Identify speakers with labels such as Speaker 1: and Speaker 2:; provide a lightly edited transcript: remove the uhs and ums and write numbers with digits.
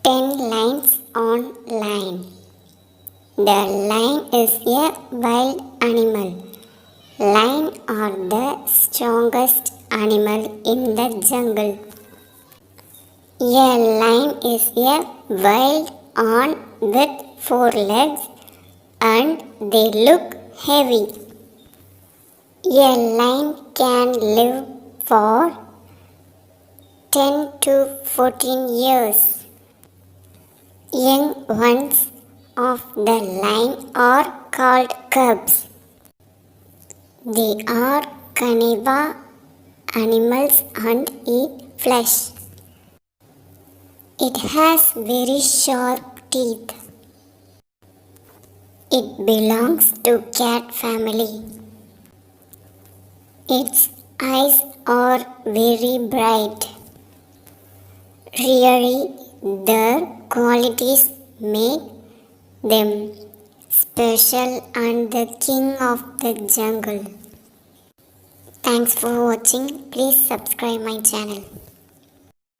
Speaker 1: 10 lines on lion. The lion is a wild animal. Lions are the strongest animal in the jungle. A lion is a wild animal with 4 legs and they look heavy. A lion can live for 10 to 14 years. Young ones of the lion are called cubs. They are carnivore animals and eat flesh. It has very sharp teeth. It belongs to cat family. Its eyes are very bright. Really, their qualities make them special and the king of the jungle. Thanks for watching. Please subscribe my channel.